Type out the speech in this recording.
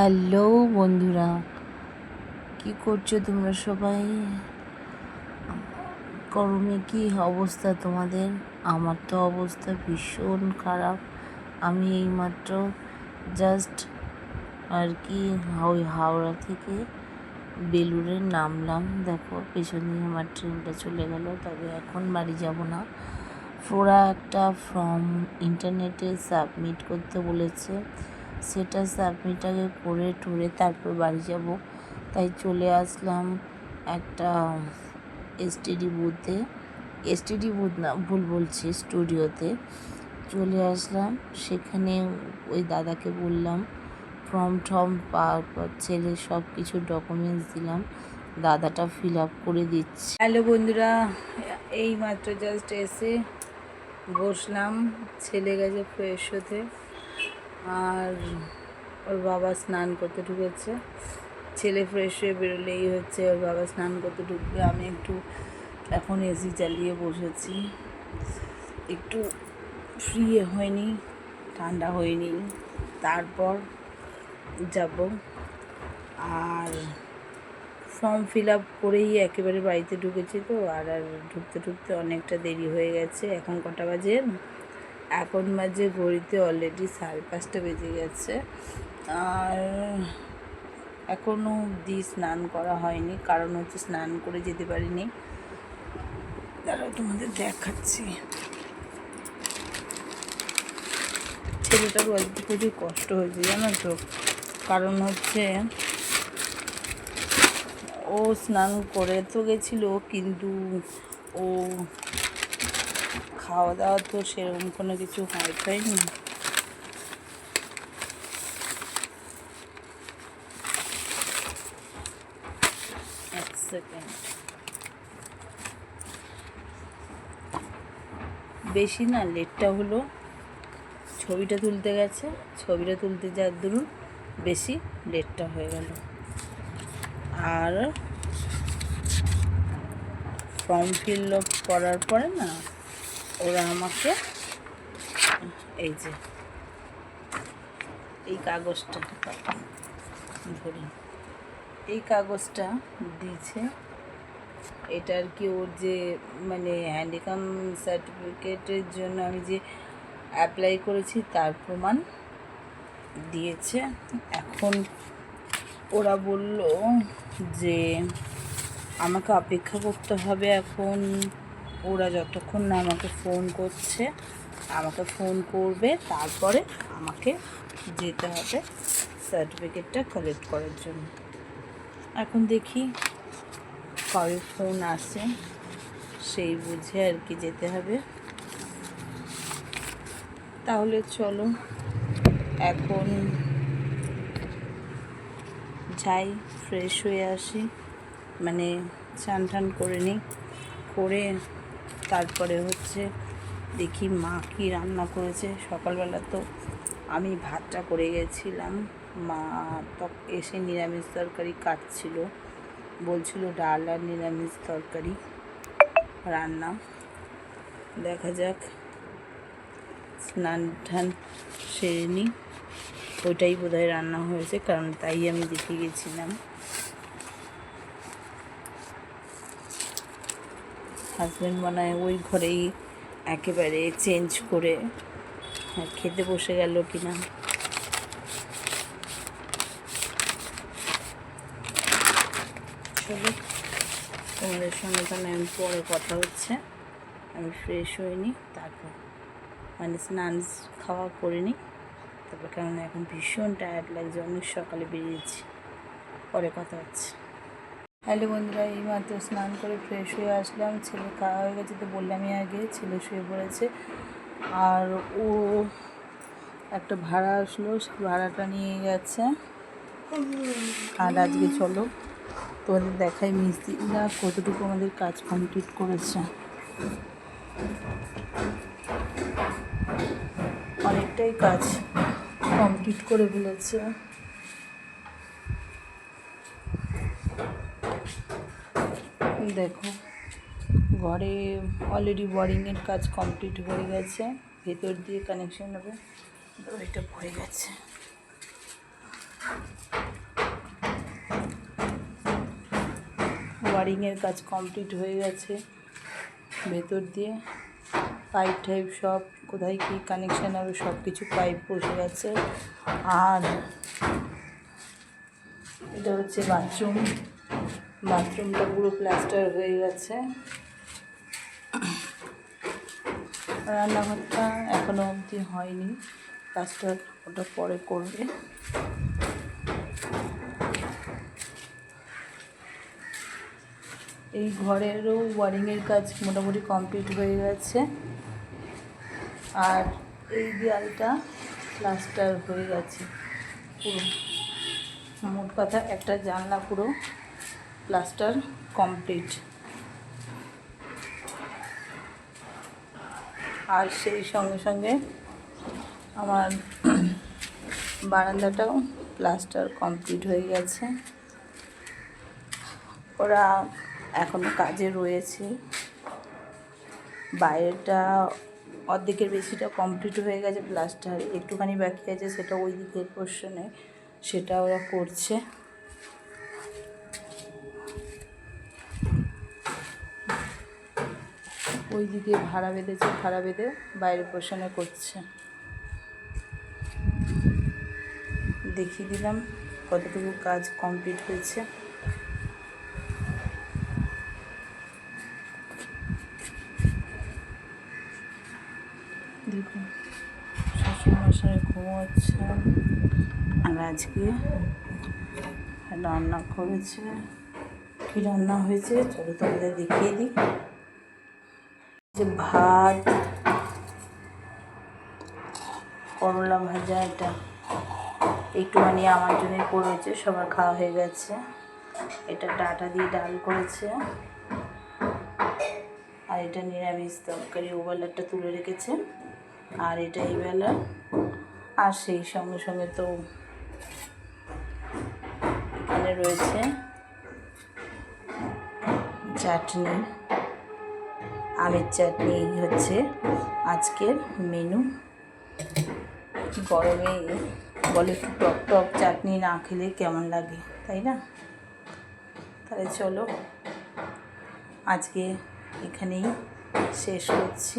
Hello বন্ধুরা, কি করছো তোমরা সবাই? গরমে কি অবস্থা তোমাদের? আমার তো অবস্থা ভীষণ খারাপ। আমি এইমাত্র জাস্ট ওই হাওড়া থেকে বেলুড়ে নামলাম। দেখো পেছন দিয়ে আমার ট্রেনটা চলে গেল। তবে এখন বাড়ি যাব না। ওরা একটা ফর্ম ইন্টারনেটে সাবমিট করতে বলেছে, সেটা সাবমিট আগে করে তারপর বাড়ি যাব। তাই চলে আসলাম একটা এসটিডি বুথ না, ভুল বলছি, স্টুডিওতে চলে আসলাম। সেখানে ওই দাদাকে বললাম, ফর্ম পাওয়ার পর ছেলে সব কিছু ডকুমেন্টস দিলাম, দাদাটা ফিল আপ করে দিচ্ছে। হ্যালো বন্ধুরা, এই মাত্র জাস্ট এসে বসলাম। ছেলে গেছে ফ্রেশ হতে, আর ওর বাবা স্নান করতে ঢুকেছে। ছেলে ফ্রেশ হয়ে বেরোলেই হচ্ছে ওর বাবা স্নান করতে ঢুকবে। আমি একটু এখন এসি চালিয়ে বসেছি, একটু ফ্রি হয়নি, ঠান্ডা হয়নি, তারপর যাব। আর ফর্ম ফিল আপ করেই একেবারে বাড়িতে ঢুকেছি তো, আর ঢুকতে অনেকটা দেরি হয়ে গেছে। এখন কটা বাজে? এখন বাজে ঘড়িতে অলরেডি 5:30 বেজে গেছে। আর এখনও অবধি স্নান করা হয়নি, কারণ হচ্ছে স্নান করে যেতে পারিনি। দাঁড়াও তোমাদের দেখাচ্ছি। ছেলেটারও আজকে প্রচুর কষ্ট হয়েছে জানো তো, কারণ হচ্ছে ও স্নান করে তো গেছিলো, কিন্তু ও খাওয়া দাওয়া তো সেরকম কোনো কিছু হয়নি। এক সেকেন্ড, বেশি না লেটটা হলো, ছবিটা তুলতে গেছে, ছবিটা তুলতে যাওয়ার দরুন বেশি লেটটা হয়ে গেল। আর ফর্ম ফিল আপ করার পরে না, ওরা আমাকে এই যে এই কাগজটা ধরি, এই কাগজটা দিয়েছে। এটা আর কি ওর যে মানে হ্যান্ডিক্যাম সার্টিফিকেটের জন্য আমি যে অ্যাপ্লাই করেছি তার প্রমাণ দিয়েছে। এখন ওরা বলল যে আমাকে অপেক্ষা করতে হবে। এখন ওরা যতক্ষণ না আমাকে ফোন করছে, আমাকে ফোন করবে, তারপরে আমাকে যেতে হবে সার্টিফিকেটটা কালেক্ট করার জন্য। এখন দেখি কবে ফোন আসে, সেই বুঝে আর কি যেতে হবে। তাহলে চলো এখন যাই, ফ্রেশ হয়ে আসি, মানে স্নান টান করে নিই, করে তারপরে হচ্ছে দেখি মা কি রান্না করেছে। সকালবেলা তো আমি ভাতটা করে গেছিলাম, মা তো এসে নিরামিষ তরকারি কাটছিল, বলছিল ডাল আর নিরামিষ তরকারি রান্না। দেখা যাক, স্নান টান সেরে নিই, ওইটাই বোধহয় রান্না হয়েছে, কারণ তাই আমি দেখে গেছিলাম। হাজব্যান্ড বানায় ওই ঘরেই একেবারে চেঞ্জ করে খেতে বসে গেল কিনা। চলো তোমাদের সঙ্গে তাহলে আমি পরে কথা হচ্ছে। আমি ফ্রেশ হইনি, তারপর মানে স্নান খাওয়া করিনি, তারপর কারণ এখন ভীষণ টায়ার্ড লাগছে, অনেক সকালে বেরিয়েছি। পরে কথা হচ্ছে। হ্যালো বন্ধুরা, এইমাত্র স্নান করে ফ্রেশ হয়ে আসলাম। ছেলে খাওয়া হয়ে গেছে তো বললামই আগে, ছেলে শুয়ে পড়েছে। আর ও একটা ভাড়া আসলো, ভাড়াটা নিয়ে গেছে। আর আজকে চলো তোমাদের দেখাই মিস্ত্রিরা কতটুকু আমাদের কাজ কমপ্লিট করেছে। অনেকটাই কাজ কমপ্লিট করে ফেলেছে। দেখো ঘরে অলরেডি ওয়ারিংয়ের কাজ কমপ্লিট হয়ে গেছে, ভেতর দিয়ে কানেকশন হবে, এটা পড়ে গেছে। ওয়ারিংয়ের কাজ কমপ্লিট হয়ে গেছে। ভেতর দিয়ে পাইপ টাইপ সব কোথায় কী কানেকশান হবে সব কিছু পাইপ বসে গেছে। আর এটা হচ্ছে বাথরুমটা পুরো প্লাস্টার হয়ে গেছে। রান্নাঘরটা এখনও অবধি হয়নি, প্লাস্টার ওটা পরে করবে। এই ঘরেরও ওয়ারিংয়ের কাজ মোটামুটি কমপ্লিট হয়ে গেছে। আর এই দেয়ালটা প্লাস্টার হয়ে গেছে পুরো, মোট কথা একটা জানলা পুরো প্লাস্টার কমপ্লিট। আর সেই সঙ্গে সঙ্গে আমার বারান্দাটাও প্লাস্টার কমপ্লিট হয়ে গেছে। ওরা এখনও কাজে রয়েছে। বাইরেটা অর্ধেকের বেশিটা কমপ্লিট হয়ে গেছে, প্লাস্টার একটুখানি বাকি আছে, সেটা ওই দিকের পোর্শনে, সেটা ওরা করছে। ওই দিকে ভাড়া বেঁধেছে, ভাড়া বেঁধে বাইরের পোর্শনে করছে। দেখিয়ে দিলাম কতটুকু কাজ কমপ্লিট হয়েছে। দেখুন শ্বশুরমশাই ঘুমোচ্ছে, আর আজকে রান্না করেছে। কী রান্না হয়েছে চলো তোমাদের দেখিয়ে দিই। যে ভাত, করলা ভাজা, এটা একটুখানি আমার জন্যই করেছে, সবার খাওয়া হয়ে গেছে। এটা ডাঁটা দিয়ে ডাল করেছে, আর এটা নিরামিষ তরকারি, ওবেলাটা তুলে রেখেছে, আর এটা এই বেলা। আর সেই সঙ্গে সঙ্গে তো এখানে রয়েছে চাটনি, আমের চাটনি। এই হচ্ছে আজকের মেনু। গরমে বলে একটু টক টক চাটনি না খেলে কেমন লাগে, তাই না? তাহলে চলো আজকে এখানেই শেষ করছি।